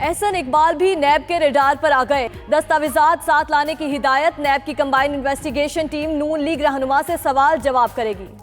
احسن اقبال بھی نیب کے ریڈار پر آ گئے۔ دستاویزات ساتھ لانے کی ہدایت۔ نیب کی کمبائنڈ انویسٹیگیشن ٹیم نون لیگ رہنما سے سوال جواب کرے گی۔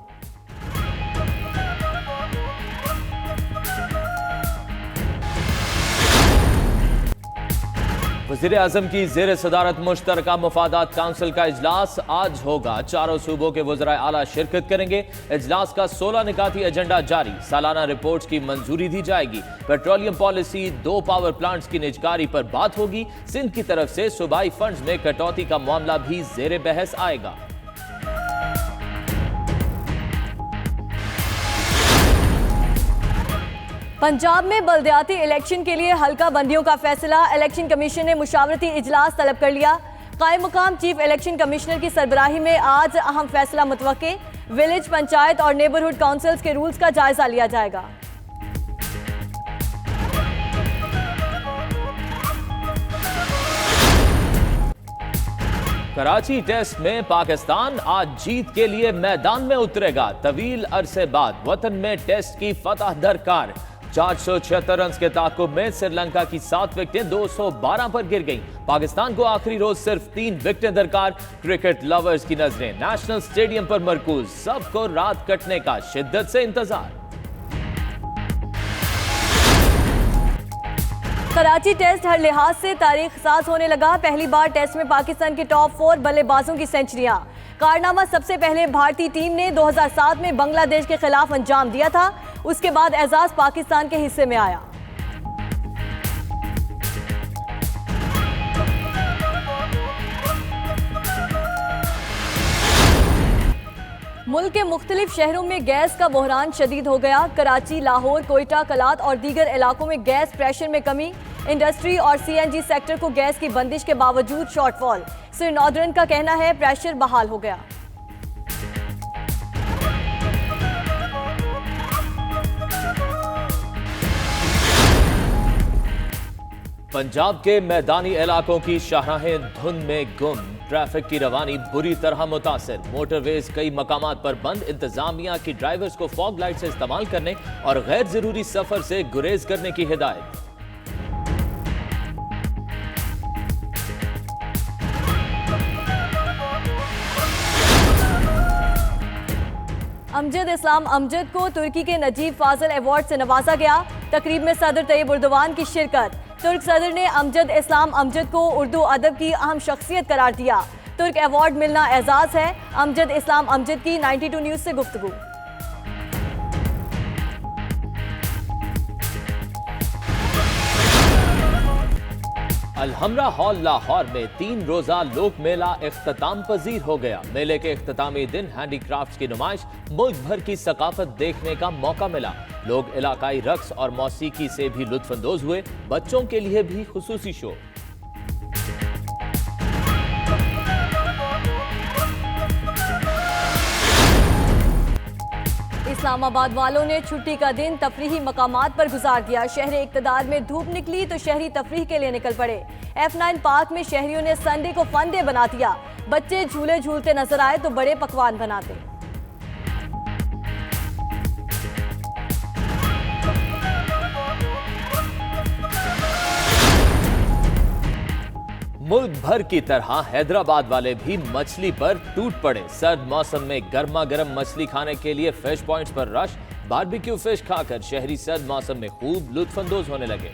وزیر اعظم کی زیر صدارت مشترکہ مفادات کونسل کا اجلاس آج ہوگا۔ چاروں صوبوں کے وزرائے اعلیٰ شرکت کریں گے۔ اجلاس کا 16 نکاتی ایجنڈا جاری۔ سالانہ رپورٹس کی منظوری دی جائے گی۔ پیٹرولیم پالیسی، 2 پاور پلانٹس کی نجکاری پر بات ہوگی۔ سندھ کی طرف سے صوبائی فنڈز میں کٹوتی کا معاملہ بھی زیر بحث آئے گا۔ پنجاب میں بلدیاتی الیکشن کے لیے حلقہ بندیوں کا فیصلہ۔ الیکشن کمیشن نے مشاورتی اجلاس طلب کر لیا۔ قائم مقام چیف الیکشن کمشنر کی سربراہی میں آج اہم فیصلہ متوقع۔ ولیج، پنچایت اور نیبرہڈ کونسلز کے رولز کا جائزہ لیا جائے گا۔ کراچی ٹیسٹ میں پاکستان آج جیت کے لیے میدان میں اترے گا۔ طویل عرصے بعد وطن میں ٹیسٹ کی فتح درکار۔ 476 رنز کے تعاقب میں سری لنکا کی 7 وکٹیں 212 پر گر گئیں۔ پاکستان کو آخری روز صرف 3 وکٹیں درکار۔ کرکٹ لورز کی نظریں نیشنل سٹیڈیم پر مرکوز۔ سب کو رات کٹنے کا شدت سے انتظار۔ کراچی ٹیسٹ ہر لحاظ سے تاریخ ساز ہونے لگا۔ پہلی بار ٹیسٹ میں پاکستان کے ٹاپ 4 بلے بازوں کی سنچریاں۔ کارنامہ سب سے پہلے بھارتی ٹیم نے 2007 میں بنگلہ دیش کے خلاف انجام دیا تھا۔ اس کے بعد اعزاز پاکستان کے حصے میں آیا۔ ملک کے مختلف شہروں میں گیس کا بحران شدید ہو گیا۔ کراچی، لاہور، کوئٹہ، کلات اور دیگر علاقوں میں گیس پریشر میں کمی۔ انڈسٹری اور سی این جی سیکٹر کو گیس کی بندش کے باوجود شارٹ فال۔ سر ناردرن کا کہنا ہے پریشر بحال ہو گیا۔ پنجاب کے میدانی علاقوں کی شاہراہیں دھند میں گم۔ ٹریفک کی روانی بری طرح متاثر۔ موٹر ویز کئی مقامات پر بند۔ انتظامیہ کی ڈرائیورز کو فاگ لائٹ سے استعمال کرنے اور غیر ضروری سفر سے گریز کرنے کی ہدایت۔ امجد اسلام امجد کو ترکی کے نجیب فاضل ایوارڈ سے نوازا گیا۔ تقریب میں صدر طیب اردوان کی شرکت۔ ترک صدر نے امجد اسلام امجد کو اردو ادب کی اہم شخصیت قرار دیا۔ ترک ایوارڈ ملنا اعزاز ہے۔ امجد اسلام امجد کی 92 نیوز سے گفتگو۔ الحمرا ہال لاہور میں 3 روزہ لوک میلہ اختتام پذیر ہو گیا۔ میلے کے اختتامی دن ہینڈی کرافٹس کی نمائش، ملک بھر کی ثقافت دیکھنے کا موقع ملا۔ لوگ علاقائی رقص اور موسیقی سے بھی لطف اندوز ہوئے۔ بچوں کے لیے بھی خصوصی شو۔ اسلام آباد والوں نے چھٹی کا دن تفریحی مقامات پر گزار دیا۔ شہر اقتدار میں دھوپ نکلی تو شہری تفریح کے لیے نکل پڑے۔ F9 پارک میں شہریوں نے سنڈے کو فن ڈے بنا دیا۔ بچے جھولے جھولتے نظر آئے تو بڑے پکوان بناتے۔ ملک بھر کی طرح حیدرآباد والے بھی مچھلی پر ٹوٹ پڑے۔ سرد موسم میں گرما گرم مچھلی کھانے کے لیے فش پوائنٹس پر رش۔ باربیکیو فش کھا کر شہری سرد موسم میں خوب لطف اندوز ہونے لگے۔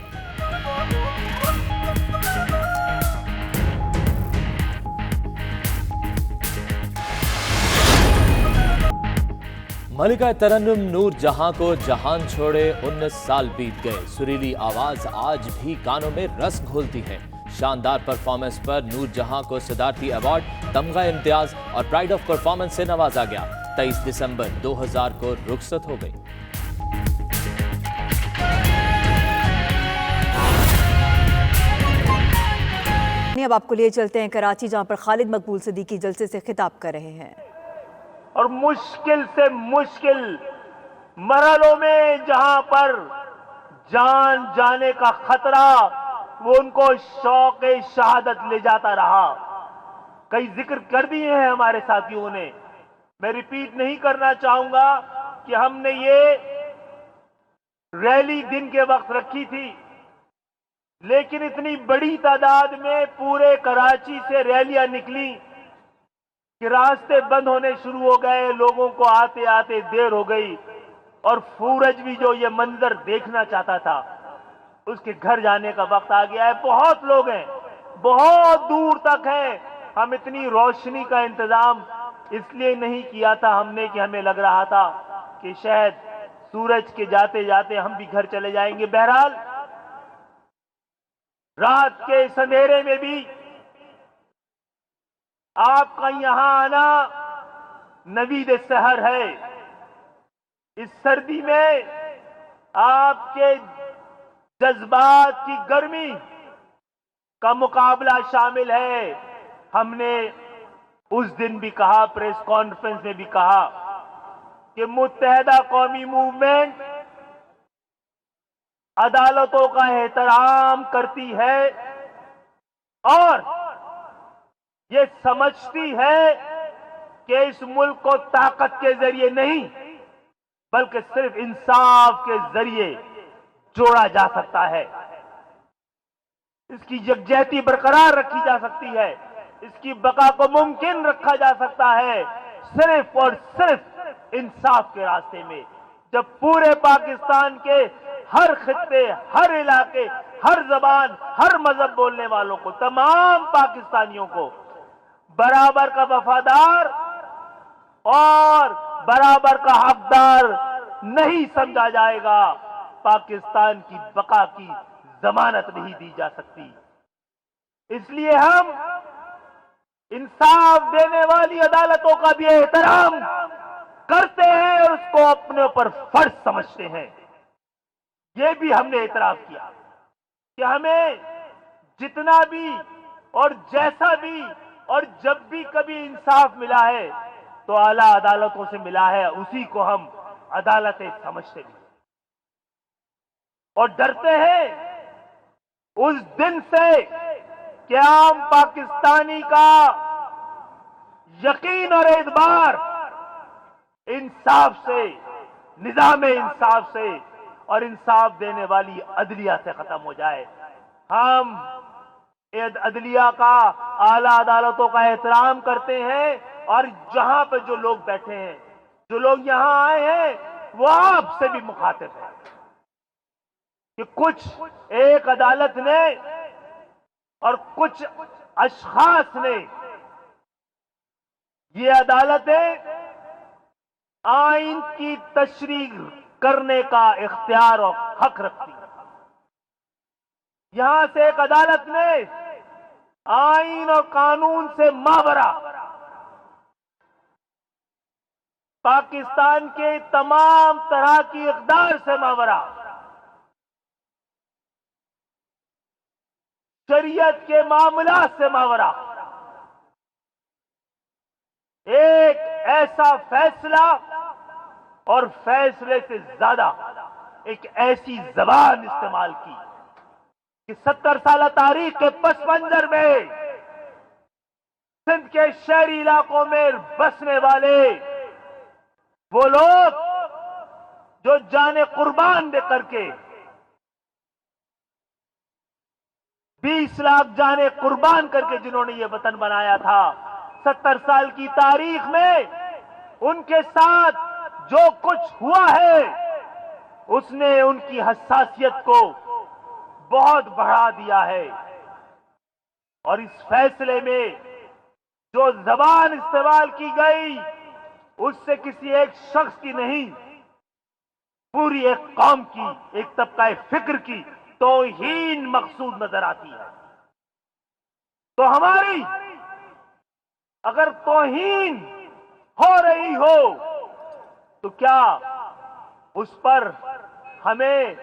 ملکہ ترنم نور جہاں کو جہان چھوڑے 19 سال بیت گئے۔ سریلی آواز آج بھی کانوں میں رس گھولتی ہے۔ شاندار پرفارمنس پر نور جہاں کو صدارتی ایوارڈ، تمغہ امتیاز اور پرائیڈ آف پرفارمنس سے نوازا گیا۔ 23 دسمبر 2000 کو رخصت ہو گئی۔ اب آپ کو لیے چلتے ہیں کراچی، جہاں پر خالد مقبول صدیقی جلسے سے خطاب کر رہے ہیں۔ اور مشکل سے مشکل مرحلوں میں جہاں پر جان جانے کا خطرہ وہ ان کو شوق شہادت لے جاتا رہا۔ کئی ذکر کر دیے ہیں ہمارے ساتھیوں نے، میں ریپیٹ نہیں کرنا چاہوں گا کہ ہم نے یہ ریلی دن کے وقت رکھی تھی लेकिन इतनी बड़ी तादाद में पूरे कराची से रैलियां निकली कि रास्ते बंद होने शुरू हो गए, लोगों को आते आते देर हो गई और सूरज भी जो ये मंजर देखना चाहता था उसके घर जाने का वक्त आ गया है। बहुत लोग हैं, बहुत दूर तक हैं। हम इतनी रोशनी का इंतजाम इसलिए नहीं किया था हमने कि हमें लग रहा था कि शायद सूरज के जाते जाते हम भी घर चले जाएंगे। बहरहाल रात के इस अंधेरे में भी आपका यहां आना नवीद सहर है। इस सर्दी में आपके जज्बात की गर्मी का मुकाबला शामिल है। हमने उस दिन भी कहा, प्रेस कॉन्फ्रेंस में भी कहा कि मुत्तहदा कौमी मूवमेंट अदालतों का एहतराम करती है और ये समझती है कि इस मुल्क को ताकत के जरिए नहीं बल्कि सिर्फ इंसाफ के जरिए जोड़ा जा सकता है। इसकी यकजहती बरकरार रखी जा सकती है, इसकी बका को मुमकिन रखा जा सकता है सिर्फ और सिर्फ इंसाफ के रास्ते में। जब पूरे पाकिस्तान के हर खित्ते, हर इलाके, हर जबान, हर मजहब बोलने वालों को, तमाम पाकिस्तानियों को बराबर का वफादार और बराबर का हकदार नहीं समझा जाएगा, पाकिस्तान की बका की जमानत नहीं दी जा सकती। इसलिए हम इंसाफ देने वाली अदालतों का भी एहतराम करते हैं और उसको अपने ऊपर फर्ज समझते हैं। ये भी हमने इतराफ किया कि हमें जितना भी और जैसा भी और जब भी कभी इंसाफ मिला है तो आला अदालतों से मिला है, उसी को हम अदालतें समझते भी और डरते हैं उस दिन से कि आम पाकिस्तानी का यकीन और एतबार इंसाफ से, निजाम इंसाफ से और इंसाफ देने वाली अदलिया से खत्म हो जाए। हम अदलिया का, आला अदालतों का एहतराम करते हैं और जहां पर जो लोग बैठे हैं, जो लोग यहां आए हैं, वो आपसे भी मुखातिब है कि कुछ एक अदालत ने और कुछ अशखास ने ये अदालतें आइन की तशरीह करने का इख्तियार और हक रखती। यहां से एक अदालत ने आइन और कानून से मावरा पाकिस्तान के तमाम तरह की इक़दार से मावरा शरीयत के मामलात से मावरा एक ऐसा फैसला और फैसले से ज्यादा एक ऐसी जबान इस्तेमाल की कि 70 साल तारीख के पस मंजर में सिंध के शहरी इलाकों में बसने वाले वो लोग जो जाने कुर्बान दे करके 20 लाख जाने कुर्बान करके जिन्होंने ये वतन बनाया था, 70 साल की तारीख में उनके साथ जो कुछ हुआ है उसने उनकी हसासियत को बहुत बढ़ा दिया है। और इस फैसले में जो जबान इस्तेमाल की गई उससे किसी एक शख्स की नहीं, पूरी एक कौम की, एक तबका फिक्र की तौहीन मकसूद नजर आती है। तो हमारी अगर तौहीन हो रही हो तो क्या उस पर हमें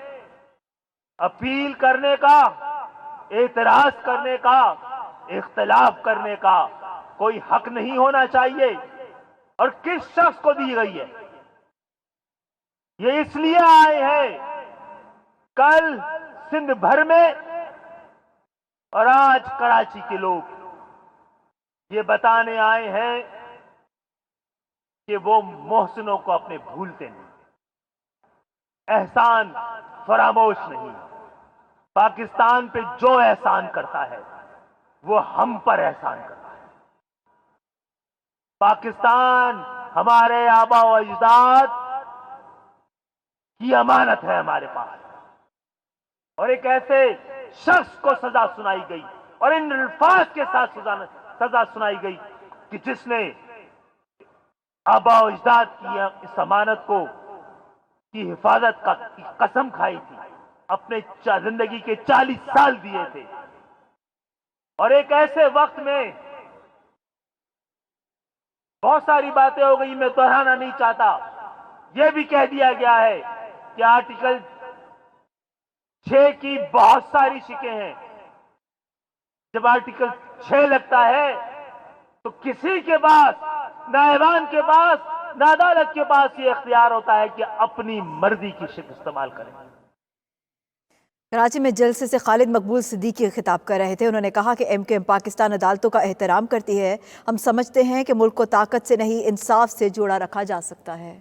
अपील करने का, एतराज करने का, इख्तिलाफ करने का कोई हक नहीं होना चाहिए? और किस शख्स को दी गई है? ये इसलिए आए हैं कल सिंध भर में और आज कराची के लोग ये बताने आए हैं कि वो मोहसिनों को अपने भूलते नहीं, एहसान फरामोश नहीं। पाकिस्तान पे जो एहसान करता है वो हम पर एहसान करता है। पाकिस्तान हमारे आबा व अजदाद की अमानत है हमारे पास, और एक ऐसे शख्स को सजा सुनाई गई और इन अल्फाज के साथ सजा सुनाई गई कि जिसने आबा व अजदाद की इस अमानत की हिफाजत की कसम खाई थी, अपने जिंदगी के 40 साल दिए थे। और एक ऐसे वक्त में बहुत सारी बातें हो गई, मैं दोहराना नहीं चाहता। यह भी कह दिया गया है कि आर्टिकल 6 की बहुत सारी शिकें हैं। जब आर्टिकल 6 लगता है तो किसी के पास, ना ऐवान के पास, ना अदालत के पास ये इख्तियार होता है कि अपनी मर्जी की शिक इस्तेमाल करें। कराची में जलसे से खालिद मकबूल सिद्दीकी खिताब कर रहे थे। उन्होंने कहा कि MKM पाकिस्तान अदालतों का एहतराम करती है। हम समझते हैं कि मुल्क को ताकत से नहीं, इंसाफ से जोड़ा रखा जा सकता है।